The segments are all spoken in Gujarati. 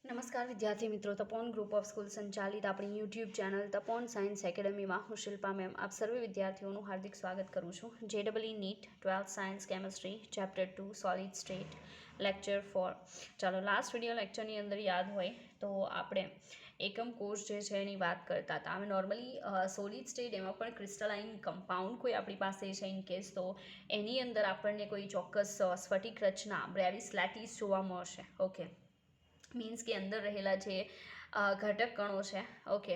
नमस्कार विद्यार्थी मित्रों, तपोन ग्रुप ऑफ स्कूल संचालित अपनी YouTube channel Tapon science academy में हूँ शिल्पा मैम आप सर्वे विद्यार्थीओं हार्दिक स्वागत करूँ छूँ। JEE NEET 12th science chemistry chapter 2 solid state lecture 4। चलो लास्ट विडियो लेक्चर अंदर याद हो तो आपणे एकम कोष जे छे एनी बात करता था। हमें नॉर्मली सॉलिड स्टेट एमां पण क्रिस्टलाइन कंपाउंड कोई आपणी पासे छे इन केस तो एनी अंदर आपणने कोई चोक्कस स्फटिक रचना ब्रेविस लैटिस जोवा मळशे। ओके, मीन्स के अंदर रहेला जे घटक कणों है ओके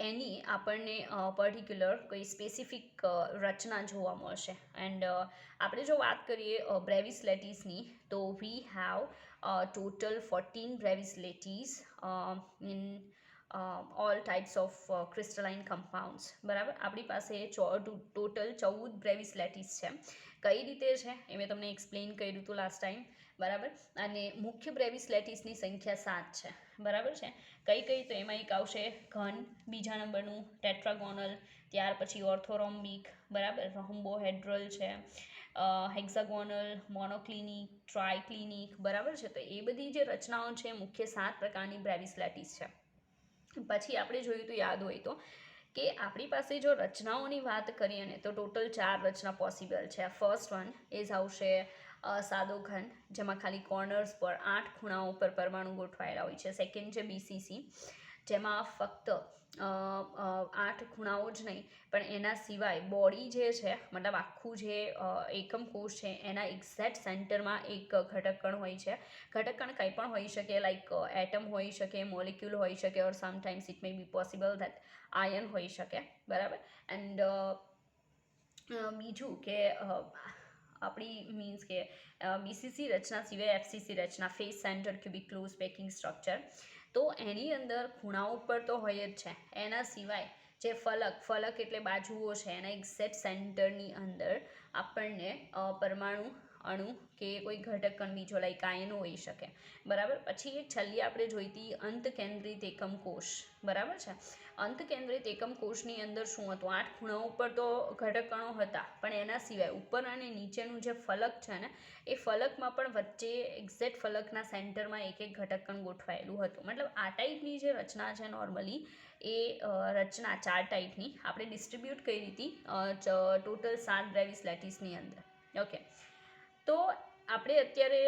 एनी आपने पर्टिक्युलर कोई स्पेसिफिक रचना जोवा मळशे। एंड आपणे जो बात करिए ब्रेविस लेटिसनी तो we have total 14 Bravais lattice in all types of crystalline compounds. बराबर आपणी पासे टोटल 14 ब्रेविस लेटिस है। कई रीते है ए मैं तमने एक्सप्लेन कर्युं हतुं लास्ट टाइम। बराबर अने मुख्य ब्रेविस लेटिसनी संख्या 7 है। बराबर है कई कई तो एमां एक आवशे घन, बीजा नंबरनुं टेट्रागोनल, त्यार पछी ऑर्थोरोम्बिक, बराबर रोम्बोहेड्रल है, हेक्सागोनल, मोनोक्लिनिक, ट्राइक्लिनिक, बराबर है। तो ये बधी जे रचनाओं है मुख्य 7 प्रकारनी ब्रेविस लेटिस है। पछी आपणे जोयुं तो याद होय तो कि आपणी पासे जो रचनाओनी बात करीए ने तो टोटल 4 रचना पॉसिबल है। फर्स्ट वन इज आवशे सादो घन जेमां खाली कॉर्नर्स पर 8 खूणाओं पर परमाणु गोठवायेला होय छे। सेकेंड छे BCC जेमां फक्त 8 खूणाओ ज नहीं पण एना सिवाय बॉडी जे छे मतलब आखुं जे एकम कोष है एना एक्जेक्ट सेंटर में एक घटक कण होय छे। घटक कण कंई पण होई शके लाइक एटम होई शके, मॉलिक्यूल होई शके और sometimes it may be possible that ion होई शके। बराबर एंड बीजू के अपनी मीन्स के BCC रचना सिवाय FCC रचना face centre cubic close packing structure तो एनी अंदर खूणाओं पर तो होय ज छे। एना सिवाय जे फलक फलक एटले बाजुओ छे एना एक्जेक्ट सेंटरनी अंदर आपणने परमाणु अणु के कोई घटक कण बीजो लाइक आयन होई शके। बराबर पछी एक छेल्ली आपणे जोईती अंत केंद्रित एकम कोष। बराबर है अंत केंद्रित एकम कोषनी अंदर शुं हतुं 8 खूणाओं पर तो घटक कणों हता पण एना सिवाय उपर अने नीचेनुं जे फलक छे ने ए फलकमां पण वच्चे एक्जेक्ट फलकना सेंटरमां एक एक घटक कण गोठवायेलुं हतुं। मतलब आ टाइपनी जे रचना है नॉर्मली ए रचना 4 टाइपनी आपणे डिस्ट्रीब्यूट करी हती टोटल 7 ब्रेविस लेटिसनी अंदर। ओके तो આપણે અત્યારે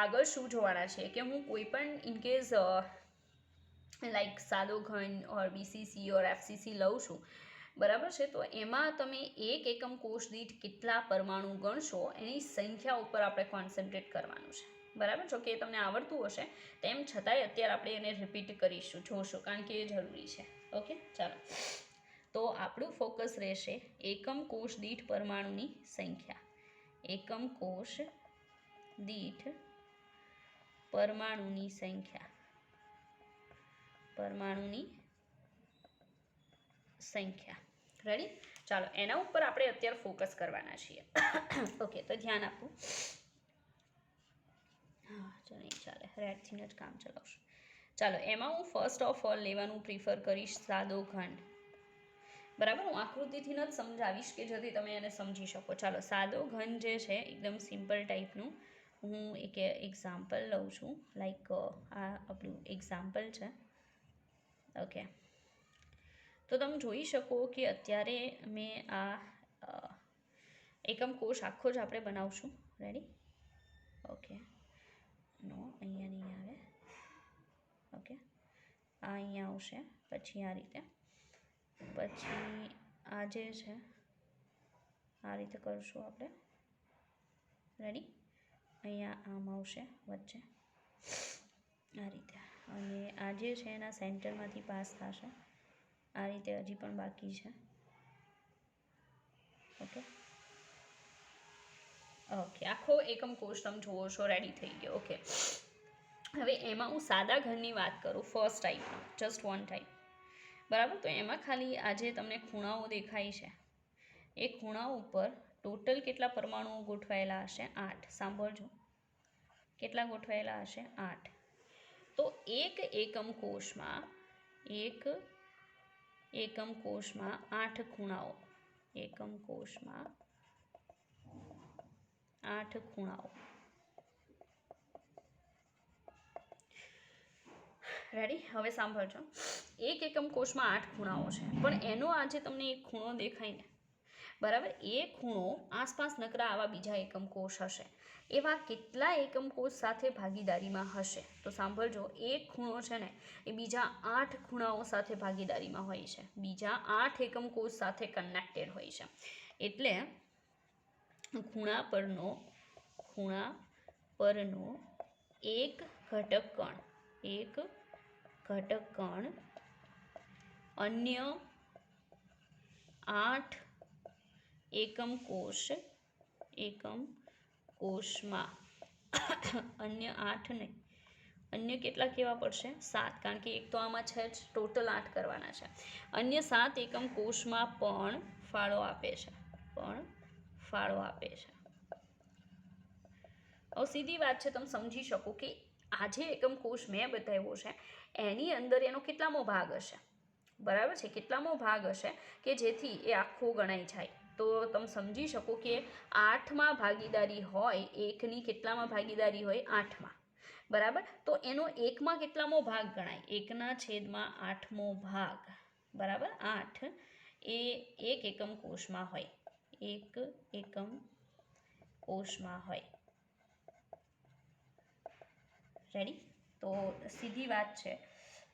આગળ શું જોવાના છે કે હું કોઈ પણ ઇનકેસ લાઈક સાદો ઘન ઓર BCC ઓર FCC લઉં છું બરાબર છે તો એમાં તમે એક એકમ કોષ દીઠ કેટલા પરમાણુ ગણશો એની સંખ્યા ઉપર આપણે કોન્સન્ટ્રેટ કરવાનું છે। બરાબર જો કે તમને આવડતું હશે તેમ છતાંય અત્યારે આપણે એને રિપીટ કરીશું જોશો કારણ કે એ જરૂરી છે। ઓકે ચાલો તો આપણું ફોકસ રહેશે એકમ કોષ દીઠ પરમાણુની સંખ્યા। एकम कोष दीठ परमाणुनी संख्या रेडी चलो एना उपर आपणे अत्यारे फोकस करवाना छीए। ओके तो ध्यान आपो हाँ चलो नहीं चाले रेड थी ज काम चलावशुं। चलो एमां हूँ फर्स्ट ऑफ ऑल लेवानुं प्रीफर करीश सादो घन। बराबर हूँ आकृतिथी न समझावीश कि जेथी तमे एने समझी शको। चलो सादो घन जे छे एकदम सिंपल टाइपनुं हूँ एक एक्जाम्पल लઉં છું लाइक आ આપણું एक्जाम्पल છે। ओके तो तमे જોઈ શકો कि અત્યારે મેં આ એકમ કોષ આખો જ આપણે બનાવશું। રેડી ओके नो અહીંયા નહીં આવે। ओके આ અહીંયા આવશે પછી આ રીતે પછી આ જે છે આ રીતે કરશું આપણે। રેડી અહીંયા આમ આવશે વચ્ચે આ રીતે અને આ જે છે એના સેન્ટરમાંથી પાસ થશે આ રીતે હજી પણ બાકી છે। ઓકે ઓકે આખો એકમ કોષ તમે જુઓ છો રેડી થઈ ગયો। ઓકે હવે એમાં હું સાદા ઘનની વાત કરું ફર્સ્ટ ટાઈપનો જસ્ટ વન ટાઈપ बराबर तो एमां खाली आजे तमने खूणाओ देखाय छे ए खूणाओ पर टोटल केटला परमाणुओ गोठवायेला हशे 8। सांभळजो केटला गोठवायेला हशे 8। तो एक एकम कोषमां 8 खूणाओ एकम कोषमां 8 खूणाओ રેડી? હવે સાંભળજો. એક એકમ કોષમાં 8 ખૂણાઓ છે, પણ એનો આજે તમને એક ખૂણો દેખાય ને, બરાબર, એ ખૂણો આસપાસ નકરા આવા બીજા એકમ કોષ હશે. એવા કેટલા એકમ કોષ સાથે ભાગીદારીમાં હશે? તો સાંભળજો, એક ખૂણો છે ને એ બીજા 8 ખૂણાઓ સાથે ભાગીદારીમાં હોય છે, બીજા 8 એકમ કોષ સાથે કનેક્ટેડ હોય છે. એટલે ખૂણા પરનો એક ઘટક કણ અન્ય 8 એકમ કોષમાં અન્ય 8 નહીં, અન્ય કેટલા કહેવા પડશે? 7, કારણ કે એક તો આમાં છે જ, ટોટલ 8 કરવાના છે. અન્ય 7 એકમ કોષમાં પણ ફાળો આપે છે. હવે સીધી વાત છે, તમે સમજી શકો કે આ જે એકમ કોષ મેં બતાવ્યો છે એની અંદર એનો કેટલામો ભાગ હશે, બરાબર છે, કેટલામો ભાગ હશે કે જેથી એ આખો ગણાઈ જાય. તો તમે સમજી શકો કે 8માં ભાગીદારી હોય, એકની કેટલામાં ભાગીદારી હોય? 8માં, બરાબર. તો એનો એકમાં કેટલામો ભાગ ગણાય? 1/8મો ભાગ, બરાબર. 8 એ એક એકમ કોષમાં હોય, રેડી? તો સીધી વાત છે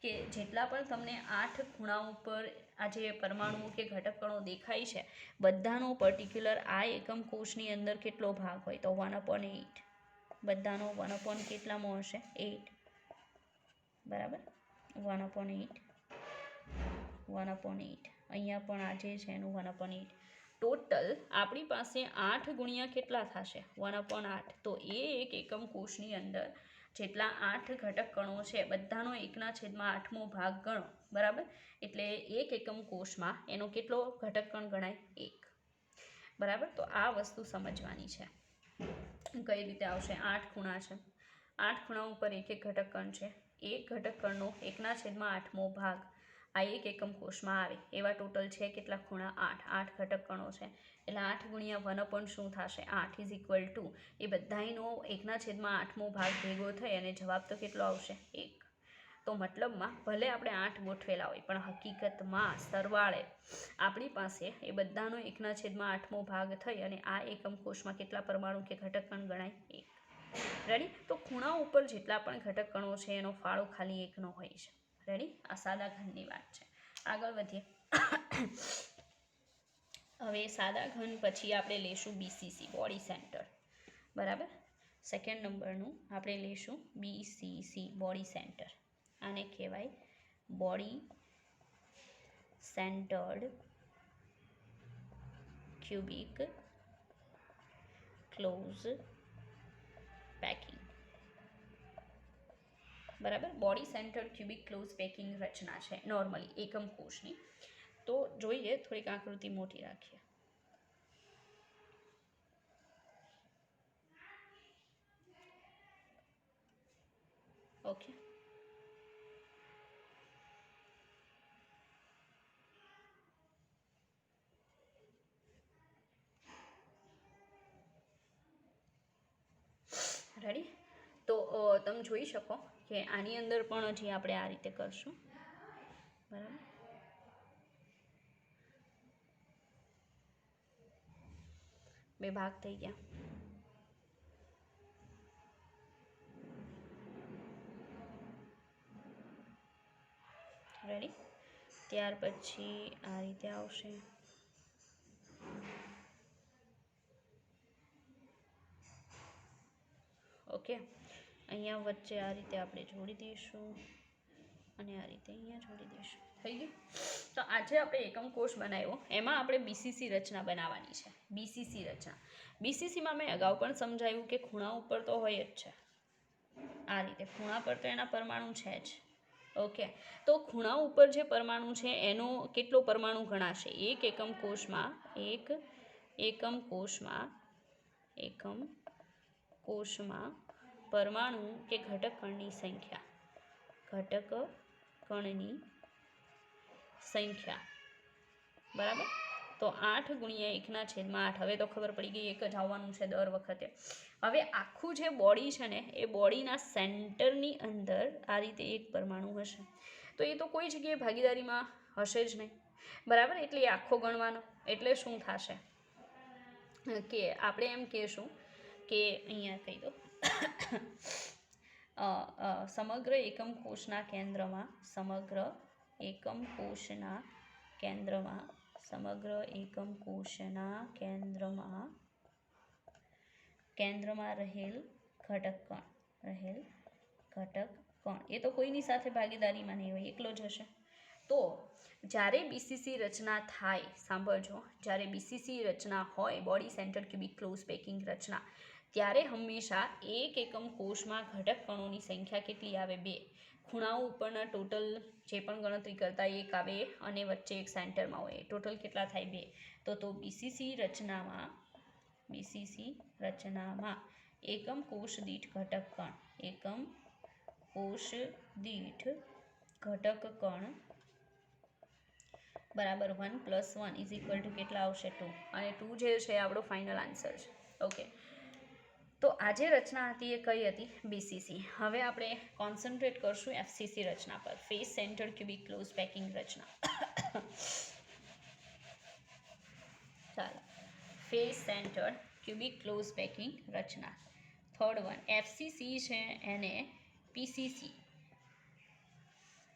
કે જેટલા પણ તમને 8 ખૂણાઓ પર આ જે પરમાણુઓ કે ઘટકકણો દેખાય છે, બધાનો પર્ટિક્યુલર આ એકમ કોષની અંદર કેટલો ભાગ હોય? તો 1/8. બધાનો 1/ કેટલામાં હશે? 8, બરાબર. 1/8. અહીંયા પણ આ જે છે એનું 1/8. ટોટલ આપણી પાસે 8 ગુણ્યા કેટલા થશે? 1/8. તો એ એક એકમ કોષની અંદર જેટલા 8 ઘટક કણો છે બધાનો 1/8મો ભાગ ગણો, બરાબર. એટલે એક એકમ કોષમાં એનો કેટલો ઘટક કણ ગણાય? 1, બરાબર. તો આ વસ્તુ સમજવાની છે. કઈ રીતે આવશે? 8 ખૂણા છે, 8 ખૂણા ઉપર એક ઘટક કણ છે, એક ઘટક કણનો 1/8મો ભાગ આ એક એકમ કોષમાં આવે. એવા ટોટલ છે કેટલા ખૂણા? 8 ઘટક કણો છે. એટલે 8 ગુણ્યા 1 શું થશે? 8 = એ બધાનો 1/8મો ભાગ ભેગો થઈ અને જવાબ તો કેટલો આવશે? 1. તો મતલબમાં ભલે આપણે 8 ગોઠવેલા હોય, પણ હકીકતમાં સરવાળે આપણી પાસે એ બધાનો 1/8મો ભાગ થઈ અને આ એકમ કોષમાં કેટલા પરમાણુ કે ઘટક કણ ગણાય? 1. રેડી? તો ખૂણા ઉપર જેટલા પણ ઘટક કણો છે એનો ફાળો ખાલી 1નો હોય છે. રેડી? આ સાદા ઘનની વાત છે. આગળ વધીએ. હવે સાદા ઘન પછી આપણે લેશું BCC, બોડી સેન્ટર, બરાબર. સેકન્ડ નંબરનું આપણે લેશું BCC, બોડી સેન્ટર. આને કહેવાય body centred cubic close packing, બરાબર. Body centred cubic close packing રચના છે નોર્મલી એકમ કોષની. તો જોઈએ, થોડીક આકૃતિ મોટી રાખીએ. Okay, ready? તો તમે જોઈ શકો કે આની અંદર પણ હજી આપણે આ રીતે કરશું, બરાબર. બે ભાગ થઈ ગયા. રેડી? ત્યાર પછી આ રીતે આવશે. ઓકે, અહીંયા વચ્ચે આ રીતે આપણે જોડી દઈશું અને આ રીતે અહીંયા જોડી દઈશું. થઈ ગયું? તો આજે આપણે એકમ કોષ બનાવ્યો, એમાં આપણે BCC રચના બનાવવાની છે. BCC રચના. BCCમાં મેં અગાઉ પણ સમજાવ્યું કે ખૂણા ઉપર તો હોય જ છે, આ રીતે ખૂણા પર તો એના પરમાણુ છે જ. ઓકે, તો ખૂણા ઉપર જે પરમાણુ છે એનો કેટલો પરમાણુ ગણાશે? એક એકમ કોષમાં પરમાણુ કે ઘટક કણની સંખ્યા, બરાબર. તો 8 ગુણ્યા 1/8. હવે તો ખબર પડી ગઈ, એક જ આવવાનું છે દર વખતે. હવે આખું જે બોડી છે ને એ બોડીના સેન્ટરની અંદર આ રીતે એક પરમાણુ હશે. તો એ તો કોઈ જગ્યાએ ભાગીદારીમાં હશે જ નહીં, બરાબર. એટલે એ આખો ગણવાનો. એટલે શું થશે કે આપણે એમ કહીશું કે અહીંયા કહી દો સમગ્ર એકમ કોષના કેન્દ્રમાં સમગ્ર એકમ કોષના કેન્દ્રમાં સમગ્ર એકમ કોષના કેન્દ્રમાં રહેલ ઘટક કણ એ તો કોઈની સાથે ભાગીદારીમાં નહીં હોય, એકલો જ હશે. તો જ્યારે બીસીસી રચના થાય, સાંભળજો, જ્યારે બીસીસી રચના હોય, body centre cubic close packing રચના, ત્યારે હંમેશા એક એકમ કોષમાં ઘટક કણોની સંખ્યા કેટલી આવે? 2. ખૂણાઓ ઉપરના ટોટલ જે પણ ગણતરી કરતા 1 આવે અને વચ્ચે એક સેન્ટરમાં હોય, ટોટલ કેટલા થાય? 2. તો બીસીસી રચનામાં એકમ કોષ દીઠ ઘટક કણ બરાબર 1 + 1 = કેટલા આવશે? 2. અને 2 જે છે આપણો ફાઇનલ આન્સર છે. ઓકે, તો આજે રચના હતી એ કઈ હતી? બીસીસી. હવે આપણે કોન્સન્ટ્રેટ કરશું એફસીસી રચના પર, face centre cubic close packing રચના. ચાલો, face centre cubic close packing રચના. થર્ડ વન એફસીસી છે એને પીસીસી,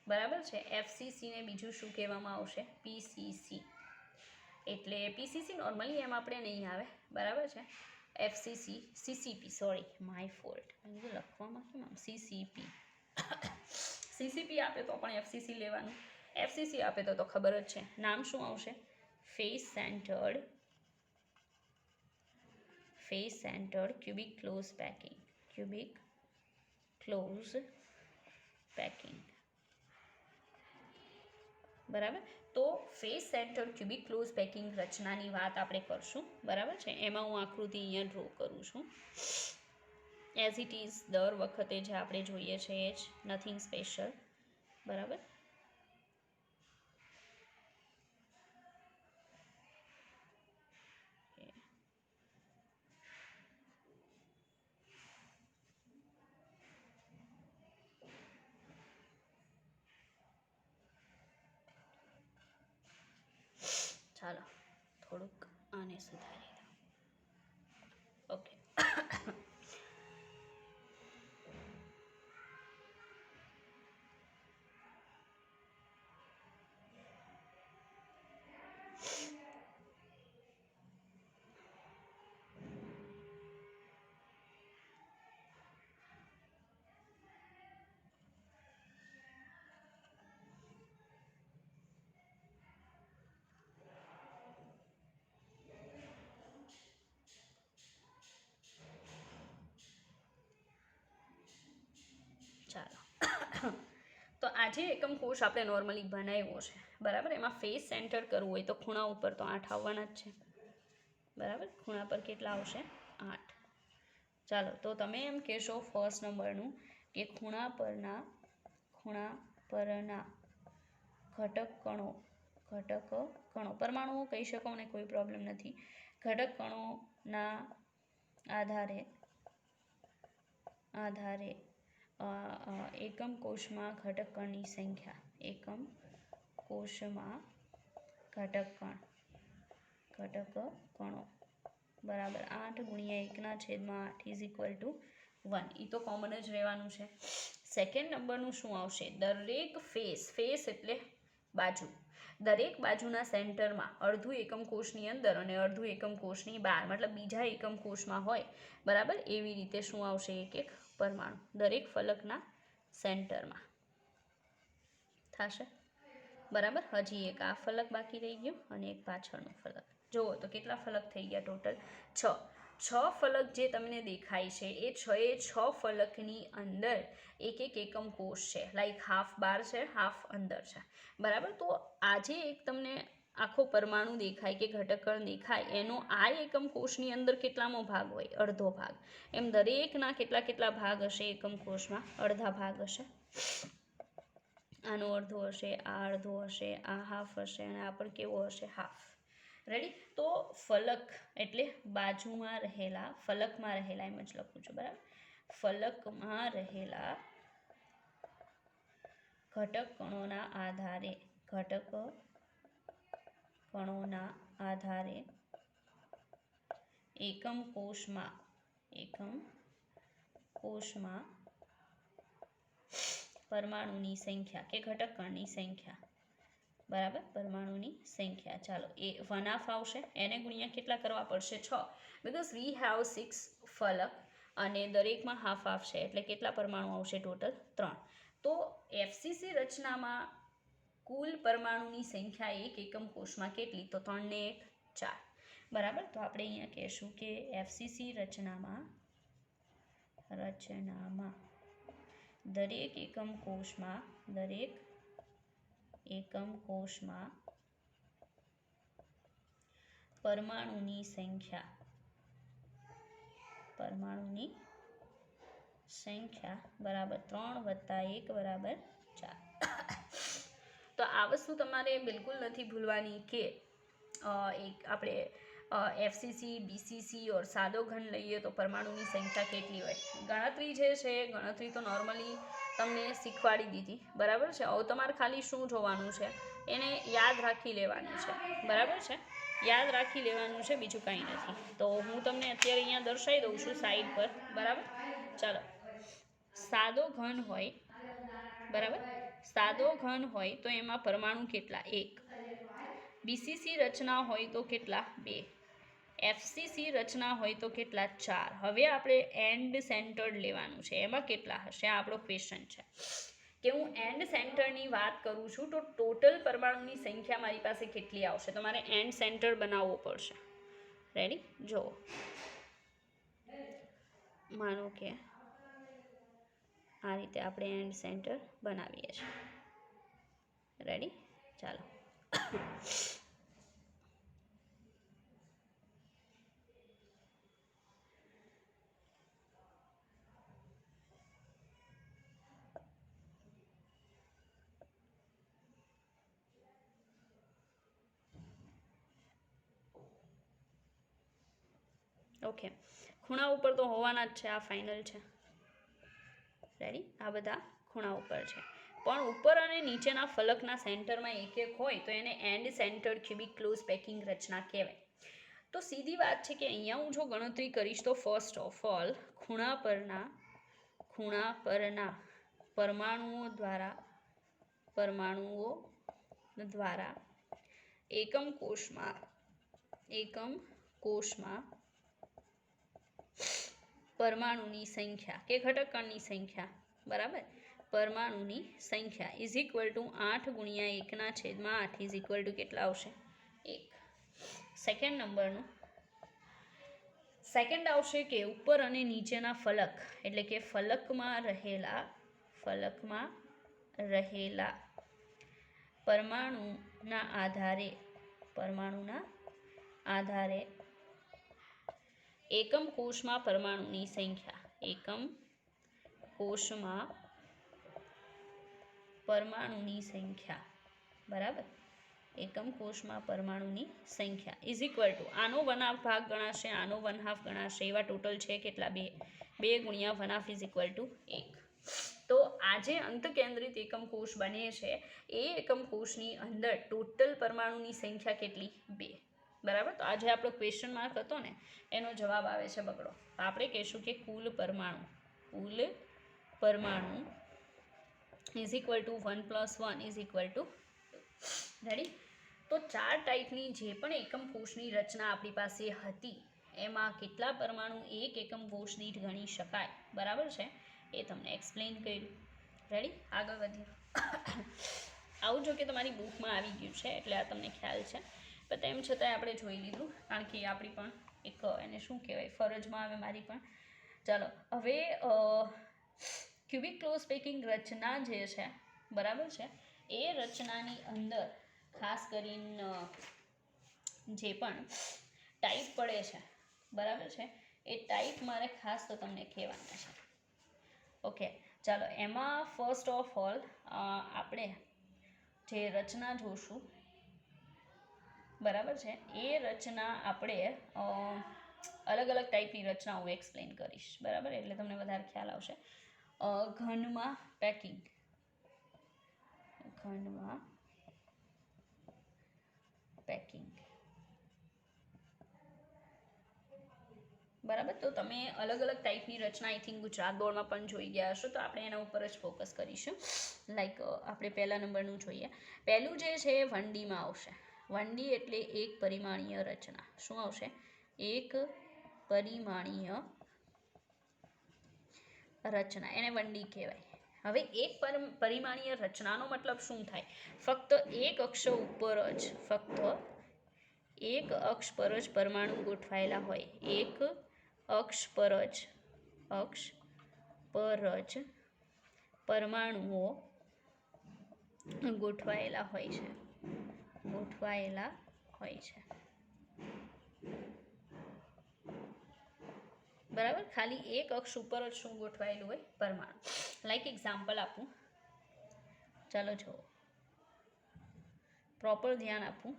બરાબર છે. એફસીસીને બીજું શું કહેવામાં આવશે? પીસીસી. એટલે પીસીસી નોર્મલી એમ આપણે નહીં આવે, બરાબર છે. FCC CCP, sorry my fault, લખવામાં કેમ આમ સીસીપી. સીસીપી આપે તો પણ એફસીસી લેવાનું, એફસીસી આપે તો ખબર જ છે. નામ શું આવશે? Face centred cubic close packing, બરાબર. તો face centre cubic close packing રચનાની વાત આપણે કરશું, બરાબર છે. એમાં હું આકૃતિ અહીંયા ડ્રો કરું છું. એઝ ઇટ ઇઝ દર વખતે જે આપણે જોઈએ છે એ જ, નથિંગ સ્પેશિયલ, બરાબર. ચાલો થોડુંક આને સુધારી દો. ઓકે, ચાલો. તો આજે એકમ કોષ આપણે નોર્મલી બનાવ્યો છે, બરાબર. એમાં ફેસ સેન્ટર કરવું હોય તો ખૂણા ઉપર તો 8 આવવાના જ છે, બરાબર. ખૂણા પર કેટલા આવશે? 8. ચાલો, તો તમે એમ કહેશો ફર્સ્ટ નંબરનું કે ખૂણા પરના ઘટક કણો, પરમાણુઓ કહી શકો ને, કોઈ પ્રોબ્લેમ નથી. ઘટક કણોના આધારે એકમ કોષમાં ઘટક કણની સંખ્યા, એકમ કોષમાં ઘટક કણો બરાબર 8 ગુણ્યા 1/8 = 1. એ તો કોમન જ રહેવાનું છે. સેકન્ડ નંબરનું શું આવશે? દરેક ફેસ એટલે બાજુ, દરેક બાજુના સેન્ટરમાં અડધું એકમ કોષની અંદર અને અડધું એકમ કોષની બહાર, મતલબ બીજા એકમ કોષમાં હોય, બરાબર. એવી રીતે શું આવશે? એક પરમાણુ દરેક ફલકના સેન્ટરમાં થશે, બરાબર. હજી એક આ ફલક બાકી રહી ગયો અને એક પાછળનો ફલક. જુઓ તો કેટલા ફલક થઈ ગયા? ટોટલ 6 ફલક જે તમને દેખાય છે એ 6 ફલકની અંદર એક એકમ કોષ છે, લાઈક હાફ બહાર છે, હાફ અંદર છે, બરાબર. તો આજે એક તમને આખો પરમાણુ દેખાય કે ઘટકકણ દેખાય, એનો આ એકમ કોષની અંદર કેટલામો ભાગ હોય? અડધો ભાગ. એમ દરેકના કેટલા ભાગ હશે એકમ કોષમાં? અડધા ભાગ હશે. આનો અડધો હશે, આ અડધો હશે, આ હાફ હશે અને આ પણ કેવો હશે? હાફ. રેડી? તો ફલક એટલે બાજુમાં રહેલા, ફલકમાં રહેલા એમ જ લખું છું, બરાબર? ફલકમાં રહેલા ઘટક કણોના આધારે, ઘટક કણોના આધારે એકમ કોષમાં પરમાણુની સંખ્યા કે ઘટક કણની સંખ્યા, બરાબર? પરમાણુની સંખ્યા, ચાલો એ 1/2 આવશે, એને ગુણ્યા કેટલા કરવા પડશે? 6, બીકોઝ વી હેવ 6 ફલક અને દરેકમાં હાફ આવશે, એટલે કેટલા પરમાણુ આવશે? ટોટલ 3. તો એફસીસી રચનામાં કુલ પરમાણુની સંખ્યા એક એકમ કોષમાં કેટલી? તો 3 ને 1 4, બરાબર? તો આપણે અહીંયા કહેશું કે એફસીસી રચનામાં દરેક એકમ કોષમાં પરમાણુની સંખ્યા બરાબર 3 + 1 બરાબર 4. તો આ વસ્તુ તમારે બિલકુલ નથી ભૂલવાની કે એક આપણે એફસીસી, બીસીસી ઓર સાદો ઘન લઈએ તો પરમાણુની સંખ્યા કેટલી હોય. ગણતરી જે છે, ગણતરી તો નોર્મલી તમને શીખવાડી દીધી, બરાબર છે? હવે તમારે ખાલી શું જોવાનું છે? એને યાદ રાખી લેવાની છે, બરાબર છે? યાદ રાખી લેવાનું છે, બીજું કાંઈ નથી. તો હું તમને અત્યારે અહીંયા દર્શાવી દઉં છું સાઈડ પર, બરાબર? ચાલો, સાદો ઘન હોય, બરાબર? સાદો ઘન હોય તો એમાં પરમાણુ કેટલા? 1. બીસીસી રચના હોય તો કેટલા? 2. એફસીસી રચના હોય તો કેટલા? 4. હવે આપણે એન્ડ સેન્ટર્ડ લેવાનું છે, એમાં કેટલા હશે? આ આપણો ક્વેશ્ચન છે કે હું એન્ડ સેન્ટરની વાત કરું છું તો ટોટલ પરમાણુની સંખ્યા મારી પાસે કેટલી આવશે? તો મારે એન્ડ સેન્ટર બનાવવો પડશે. રેડી? જો માનો કે આ રીતે આપણે એન્ડ સેન્ટર બનાવીએ છીએ. રેડી? ચાલો. ઓકે, ખૂણા ઉપર તો હોવાના જ છે, આ ફાઇનલ છે. રેડી? આ બધા ખૂણા ઉપર છે, પણ ઉપર અને નીચેના ફલકના સેન્ટરમાં એક એક હોય તો એને end centred cubic close packing રચના કહેવાય. તો સીધી વાત છે કે અહીંયા હું જો ગણતરી કરીશ તો ફર્સ્ટ ઓફ ઓલ ખૂણા પરના પરમાણુઓ દ્વારા એકમ કોષમાં પરમાણુની સંખ્યા કે ઘટક કણની સંખ્યા, બરાબર? પરમાણુની સંખ્યા = 8 × 1/8 = કેટલા આવશે? 1. સેકન્ડ આવશે કે ઉપર અને નીચેના ફલક, એટલે કે ફલકમાં રહેલા પરમાણુના આધારે એકમ કોષમાં પરમાણુની સંખ્યા, બરાબર? એકમ કોષમાં પરમાણુની સંખ્યા = આનો 1/2 ભાગ ગણાશે, આનો 1/2 ગણાશે, એવા ટોટલ છે કેટલા? 2. 2 × 1/2 = 1. તો આ જે અંતકેન્દ્રિત એકમ કોષ બને છે એ એકમ કોષની અંદર ટોટલ પરમાણુની સંખ્યા કેટલી? 2. બરાબર? તો આ જે આપણો ક્વેશ્ચન માર્ક હતો ને એનો જવાબ આવે છે બગડો. આપણે કહીશું કે કુલ પરમાણુ = 1 + 1 = 2. રેડી? તો 4 ટાઈપની જે પણ એકમ કોષની રચના આપણી પાસે હતી એમાં કેટલા પરમાણુ એક એકમ કોષ દીઠ ગણી શકાય, બરાબર છે? એ તમને એક્સપ્લેન કર્યું. રેડી? આગળ વધીએ. આવું જો કે તમારી બુકમાં આવી ગયું છે એટલે આ તમને ખ્યાલ છે, પણ તેમ છતાંય આપણે જોઈ લીધું કારણ કે આપણી પણ એક એને શું કહેવાય, ફરજમાં આવે મારી પણ. ચાલો, હવે ક્યુબિક ક્લોઝ પેકિંગ રચના જે છે, બરાબર છે, એ રચનાની અંદર ખાસ કરીને જે પણ ટાઈપ પડે છે, બરાબર છે, એ ટાઈપ મારે ખાસ તો તમને કહેવાના છે. ઓકે, ચાલો, એમાં ફર્સ્ટ ઓફ ઓલ આપણે જે રચના જોશું બરાબર છે. એ રચના આપણે અલગ અલગ ટાઈપની રચના હું એક્સપ્લેન કરીશ, બરાબર, એટલે તમને વધારે ખ્યાલ આવશે. ઘનમાં પેકિંગ, ઘનમાં પેકિંગ, બરાબર. તો તમે અલગ અલગ ટાઈપની રચના આઈ થિંક ગુજરાત બોર્ડમાં પણ જોઈ ગયા હશો, તો આપણે એના ઉપર જ ફોકસ કરીશું. લાઈક આપણે પહેલા નંબરનું જોઈએ. પહેલું જે છે એ વનડીમાં આવશે. વનડી એટલે એક પરિમાણીય રચના. શું આવશે? એક પરિમાણીય રચના, એને વનડી કહેવાય. હવે એક પરિમાણીય રચનાનો મતલબ શું થાય? ફક્ત એક અક્ષ ઉપર જ, ફક્ત એક અક્ષ પર જ પરમાણુ ગોઠવાયેલા હોય. એક અક્ષ પર જ પરમાણુઓ ગોઠવાયેલા હોય છે. બરાબર. ખાલી એક અક્ષ ઉપર જ શું ગોઠવાયેલું હોય? પરમાણુ. લાઈક એક્ઝામ્પલ આપું, ચાલો જુઓ, પ્રોપર ધ્યાન આપવું.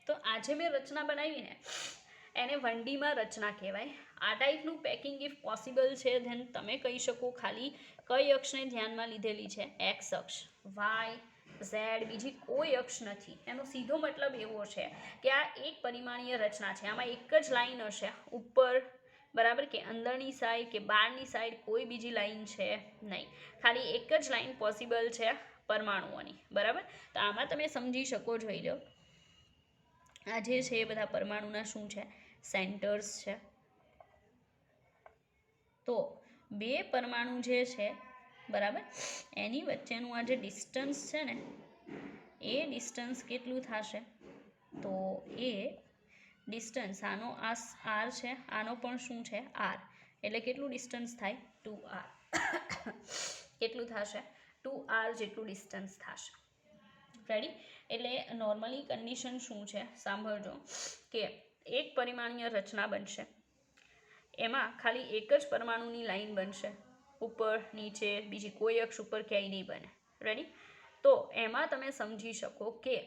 તો આજે મેં રચના બનાવી ને, એને વનડીમાં રચના કહેવાય. આ ટાઈપનું પેકિંગ ઇફ પોસિબલ છે, ધેન તમે કહી શકો ખાલી કઈ અક્ષને ધ્યાનમાં લીધેલી છે? એક્સ અક્ષ. વાય, ઝેડ, બીજી કોઈ અક્ષ નથી. એનો સીધો મતલબ એવો છે કે આ એક પરિમાણીય રચના છે. આમાં એક જ લાઈન હશે ઉપર, બરાબર, કે અંદરની સાઈડ કે બહારની સાઈડ કોઈ બીજી લાઈન છે નહીં. ખાલી એક જ લાઈન પોસિબલ છે પરમાણુઓની, બરાબર. તો આમાં તમે સમજી શકો, જોઈ લો, આ જે છે એ બધા પરમાણુના શું છે? સેન્ટર્સ છે. તો બે પરમાણુ જે છે, બરાબર, એની વચ્ચેનું આ જે ડિસ્ટન્સ છે ને, એ ડિસ્ટન્સ કેટલું થશે? તો એ ડિસ્ટન્સ, આનો આ આર છે, આનો પણ શું છે? આર. એટલે કેટલું ડિસ્ટન્સ થાય? 2r. કેટલું થશે? 2r જેટલું ડિસ્ટન્સ થશે. રેડી? એટલે નોર્મલી કન્ડિશન શું છે? સાંભળજો, કે એક પરિમાણીય રચના બનશે, એમાં ખાલી એક જ પરમાણુની લાઈન બનશે, ઉપર નીચે બીજી કોઈ અક્ષ ઉપર ક્યાંય નહીં બને. રેડી? તો એમાં તમે સમજી શકો કે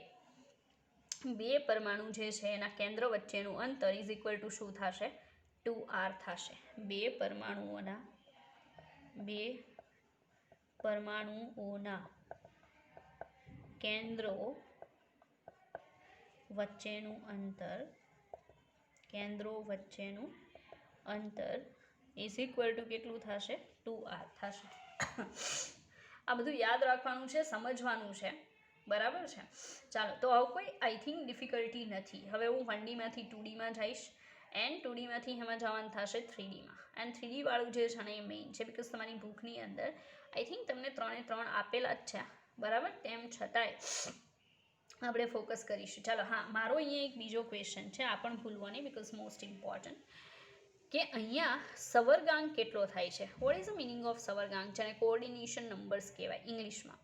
બે પરમાણુ જે છે એના કેન્દ્ર વચ્ચેનું અંતર ઇઝ ઇક્વલ ટુ શું થશે? 2r થશે. બે પરમાણુઓના કેન્દ્રો વચ્ચેનું અંતર ઇઝ ઇક્વલ ટુ કેટલું થશે? 2r થશે. આ બધું યાદ રાખવાનું છે, સમજવાનું છે, બરાબર છે. ચાલો, તો હવે કોઈ આઈ થિંક ડિફિકલ્ટી નથી. હવે હું 1Dમાંથી 2Dમાં જઈશ, એન્ડ 2Dમાંથી એમાં જવાનું થશે 3Dમાં. એન્ડ 3D વાળું જે છે ને એ મેઇન છે, બિકોઝ તમારી બુકની અંદર આઈ થિંક તમને 3 આપેલા જ છે, બરાબર. તેમ છતાંય આપણે ફોકસ કરીશું. ચાલો, હા, મારો અહીંયા એક બીજો ક્વેશ્ચન છે, આ પણ ભૂલવો નહીં, બિકોઝ મોસ્ટ ઇમ્પોર્ટન્ટ, કે અહીંયા સવર્ગાંક કેટલો થાય છે? What is the meaning of સવર્ગાંક? જેને કોઓર્ડિનેશન નંબર્સ કહેવાય ઇંગ્લિશમાં.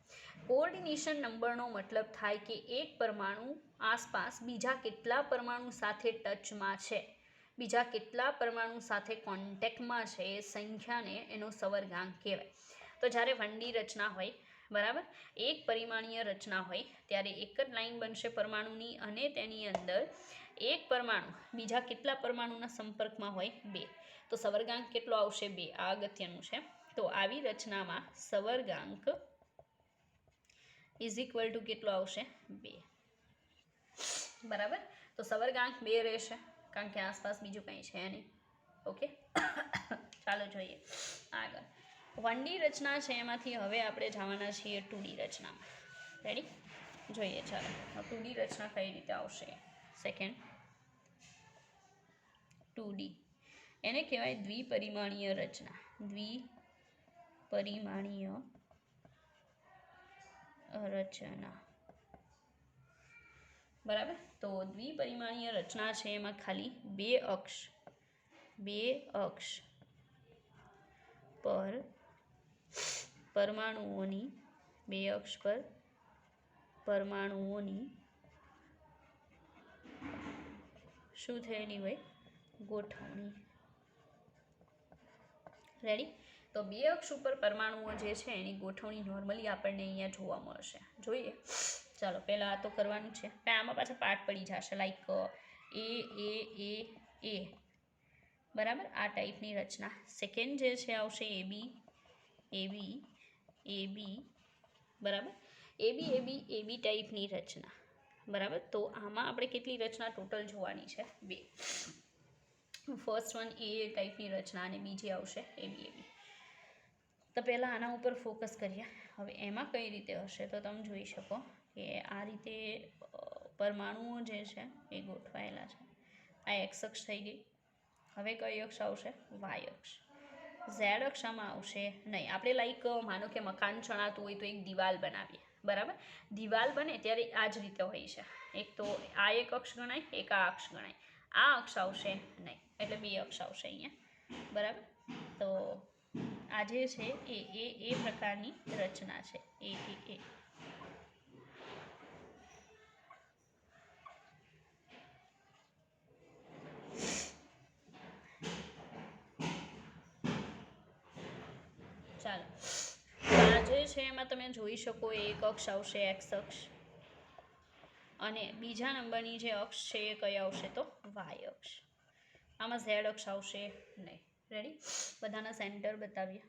કોઓર્ડિનેશન નંબરનો મતલબ થાય કે એક પરમાણુ આસપાસ બીજા કેટલા પરમાણુ સાથે ટચમાં છે, બીજા કેટલા પરમાણુ સાથે કોન્ટેક્ટમાં છે, એ સંખ્યાને એનો સવર્ગાંક કહેવાય. તો જ્યારે 1D રચના હોય, બરાબર, એક પરિમાણીય રચના હોય, ત્યારે એક જ લાઈન બનશે પરમાણુની, અને તેની અંદર એક પરમાણુ બીજા કેટલા પરમાણુના સંપર્કમાં હોય? 2. તો સવર્ગાંક કેટલો આવશે? 2. આ અગત્યનું છે. તો આવી રચનામાં સવર્ગાંક ઇઝ ઇક્વલ ટુ કેટલો આવશે? 2. બરાબર. તો સવર્ગાંક 2 રહેશે, કારણ કે આસપાસ બીજું કંઈ છે નહીં. ઓકે. ચાલો જોઈએ આગળ. 1D રચના છે, એમાંથી હવે આપણે જવાના છીએ 2D રચનામાં. રેડી? જોઈએ. ચાલો, 2D રચના કઈ રીતે આવશે? સેકન્ડ 2D, એને કહેવાય દ્વિપરિમાણીય રચના. દ્વિપરિમાણીય રચના, બરાબર. તો દ્વિપરિમાણીય રચના છે, એમાં ખાલી બે અક્ષ પર પરમાણુઓની શું થયેલી હોય? ગોઠવણી. રેડી? તો બે અક્ષ ઉપર પરમાણુઓ જે છે એની ગોઠવણી નોર્મલી આપણને અહીંયા જોવા મળશે. જોઈએ, ચાલો પહેલાં આ તો કરવાનું છે. આમાં પાછા પાર્ટ પડી જશે, લાઈક એ બરાબર, આ ટાઈપની રચના. સેકન્ડ જે છે આવશે એબી બરાબર, એબી ટાઈપની રચના બરાબર. તો આમાં આપણે કેટલી રચના ટોટલ જોવાની છે? 2. ફર્સ્ટ વન એ ટાઈપની રચના અને બીજી આવશે એબી. તો પહેલાં આના ઉપર ફોકસ કરીએ. હવે એમાં કઈ રીતે હશે તો તમે જોઈ શકો કે આ રીતે પરમાણુઓ જે છે એ ગોઠવાયેલા છે. આ એક્સ અક્ષ થઈ ગઈ. હવે કઈ અક્ષ આવશે? વાય અક્ષ. ઝેડ અક્ષ આમાં આવશે નહીં. આપણે લાઈક માનો કે મકાન ચણાતું હોય તો એક દિવાલ બનાવીએ બરાબર. દિવાલ બને ત્યારે આ જ રીતે હોય છે. એક તો આ એક અક્ષ ગણાય, એક આ અક્ષ ગણાય. આ અક્ષ આવશે નહીં, એટલે બે અક્ષ આવશે અહીંયા બરાબર. તો આ જે છે એ પ્રકારની રચના છે. એ ચાલો, આ જે છે એમાં તમે જોઈ શકો એક અક્ષ આવશે એક્સ અક્ષ, અને બીજા નંબરની જે અક્ષ છે એ કઈ આવશે તો વાય અક્ષ. આમાં ઝેડ અક્ષ આવશે નહીં. રેડી? બધાના સેન્ટર બતાવીએ.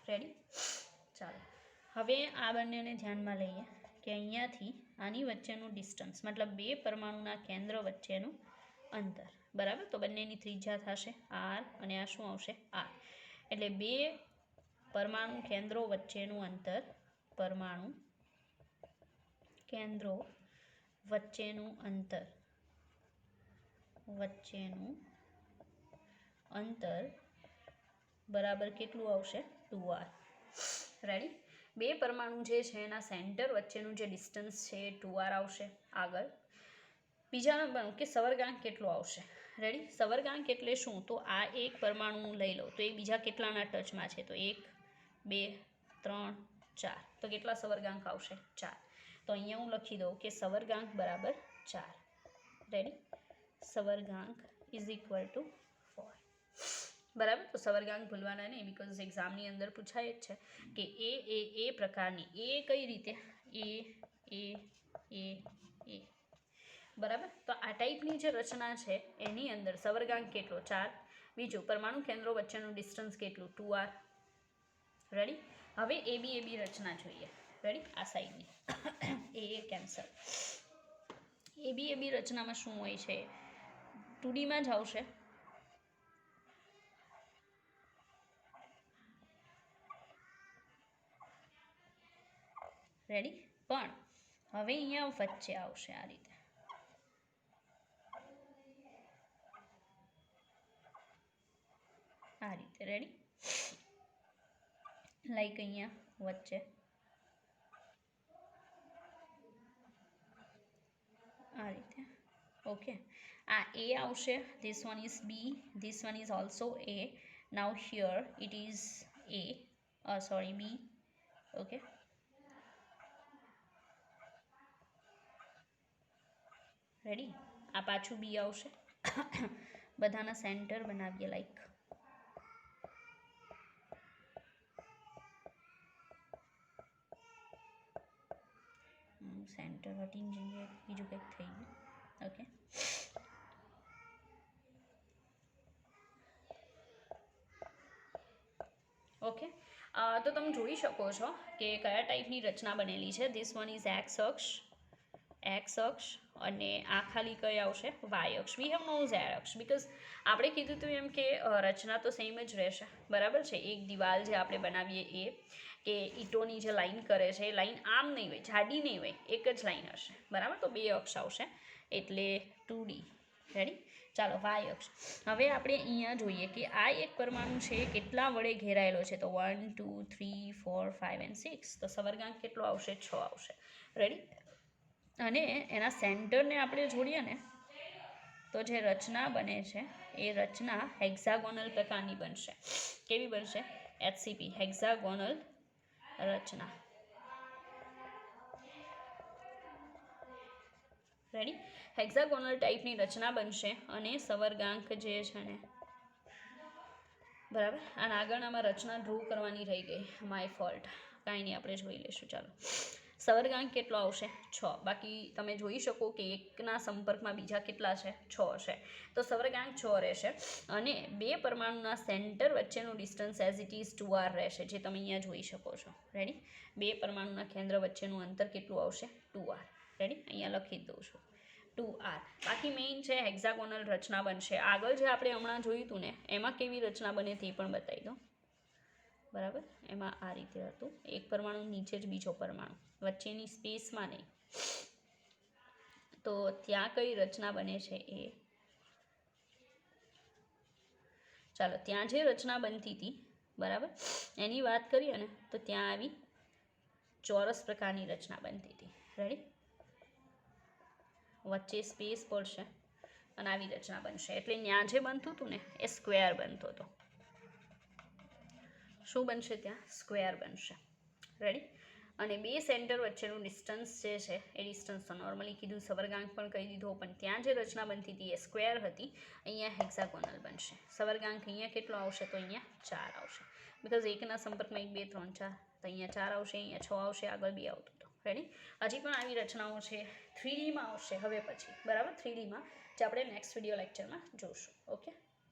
રેડી? ચાલો, હવે આ બંનેને ધ્યાનમાં લઈએ કે અહીંયાથી આની વચ્ચેનું ડિસ્ટન્સ, મતલબ બે પરમાણુના કેન્દ્ર વચ્ચેનું અંતર બરાબર. તો બંનેની ત્રિજ્યા થશે આર, અને આ શું આવશે? આર. એટલે બે પરમાણુ કેન્દ્રો વચ્ચેનું અંતર, પરમાણુ કેન્દ્રો વચ્ચેનું અંતર બરાબર કેટલું આવશે? 2r. રેડી? બે પરમાણુ જે છે એના સેન્ટર વચ્ચેનું જે ડિસ્ટન્સ છે એ 2r આવશે. આગળ બીજા નંબરનું કે સવર્ગાંક કેટલો આવશે? રેડી? સવર્ગાંક એટલે શું? તો આ એક પરમાણુ લઈ લો તો એ બીજા કેટલાના ટચમાં છે? તો 1 2 3 4. તો કેટલા સવર્ગાંક આવશે? 4. તો અહીંયા હું લખી દઉં કે સવર્ગાંક બરાબર 4. રેડી? સવર્ગાંક ઇઝ ઇક્વલ ટુ 4 બરાબર. તો સવર્ગાંક ભૂલવાના નહીં, બિકોઝ એક્ઝામની અંદર પૂછાય જ છે કે એ પ્રકારની એ કઈ રીતે એ બરાબર. તો આ ટાઈપની જે રચના છે એની અંદર સવર્ગાંક કેટલો? 4. બીજું, પરમાણુ કેન્દ્રો વચ્ચેનું ડિસ્ટન્સ કેટલું? 2r. રેડી? હવે એબી રચના જોઈએ. રેડી? આ સાઈડની એ કેન્સલ. એબી રચનામાં શું હોય છે? 2Dમાં જ આવશે. રેડી? પણ હવે અહીંયા વચ્ચે આવશે આ રીતે. આ રીતે. રેડી? લાઈક અહીંયા વચ્ચે આ રીતે. ઓકે, આ એ આવશે. This one is B, this one is also A. Now here it is B. Okay, ready? આ પાછું બી આવશે. બધાના સેન્ટર બનાવીએ. લાઈક સેન્ટર હટીને જઈએ, બીજું કંઈક થઈ ગયું. Okay, okay. તો તમે જોઈ શકો છો કે કયા ટાઈપની રચના બનેલી છે. ધીસ વન ઇઝ એક્સ અક્ષ, અને આ ખાલી કઈ આવશે? વાય અક્ષ. વી હેવ નો ઝેડ અક્ષ, બિકોઝ આપણે કીધું હતું એમ કે રચના તો સેમ જ રહેશે બરાબર છે. એક દિવાલ જે આપણે બનાવીએ એ કે ઈંટોની જે લાઈન કરે છે એ લાઈન આમ નહીં હોય, જાડી નહીં હોય, એક જ લાઈન હશે બરાબર. તો બે અક્ષ આવશે એટલે 2D. રેડી? ચાલો, વાય અક્ષ. હવે આપણે અહીંયા જોઈએ કે આ એક પરમાણુ છે કેટલા વડે ઘેરાયેલો છે? તો 1 2 3 4 5 and 6. તો સવર્ગાંક કેટલો આવશે? 6 આવશે. રેડી? અને એના સેન્ટરને આપણે જોડીએ ને તો જે રચના બને છે એ રચના હેક્ઝાગોનલ પ્રકારની બનશે. કેવી બનશે? HCP હેક્ઝાગોનલ રચના. રેડી? હેક્ઝાગોનલ ટાઈપની રચના બનશે અને સવર્ગાંક જે છે ને બરાબર, અને આગળનામાં રચના ડ્રો કરવાની રહી ગઈ, માય ફોલ્ટ, કાંઈ નહીં, આપણે જોઈ લઈશું. ચાલો, સવર્ગાંક કેટલો આવશે? 6. બાકી તમે જોઈ શકો કે એકના સંપર્કમાં બીજા કેટલા છે? 6 છે. તો સવર્ગાંક 6 રહેશે અને બે પરમાણુના સેન્ટર વચ્ચેનું distance as it is 2r રહેશે, જે તમે અહીંયા જોઈ શકો છો. રેડી? બે પરમાણુના કેન્દ્ર વચ્ચેનું અંતર કેટલું આવશે? 2r. રેડી? અહીંયા લખી જ દઉં છું, 2r. બાકી મેઇન છે હેક્ઝાગોનલ રચના બનશે. આગળ જે આપણે હમણાં જોયું હતું ને, એમાં કેવી રચના બને તે પણ બતાવી દો. બરાબર, એમાં આ રીતે હતું, એક પરમાણુ નીચે જ બીજો પરમાણુ, વચ્ચેની સ્પેસમાં નહીં. તો ત્યાં કઈ રચના બને છે એ ચાલો, ત્યાં જે રચના બનતી હતી, બરાબર, એની વાત કરીએ ને, તો ત્યાં આવી ચોરસ પ્રકારની રચના બનતી હતી. રેડી? વચ્ચે સ્પેસ પડશે અને આવી રચના બનશે. એટલે ત્યાં જે બનતું હતું ને એ સ્ક્વેર બનતો હતો. શું બનશે? ત્યાં સ્ક્વેર બનશે. રેડી? અને બે સેન્ટર વચ્ચેનું ડિસ્ટન્સ જે છે એ ડિસ્ટન્સ તો નોર્મલી કીધું, સવર્ગાંક પણ કહી દીધો, પણ ત્યાં જે રચના બનતી હતી એ સ્ક્વેર હતી. અહીંયા હેક્ઝાગોનલ બનશે. સવર્ગાંક અહીંયા કેટલો આવશે? તો અહીંયા 4 આવશે, બિકોઝ એકના સંપર્કમાં 1 2 3 4, તો અહીંયા 4 આવશે, અહીંયા 6 આવશે, આગળ 2 આવતું હતું. રેડી? હજી પણ આવી રચનાઓ છે, 3Dમાં આવશે હવે પછી, બરાબર, 3Dમાં જે આપણે નેક્સ્ટ વિડીયો લેક્ચરમાં જોઈશું. ઓકે.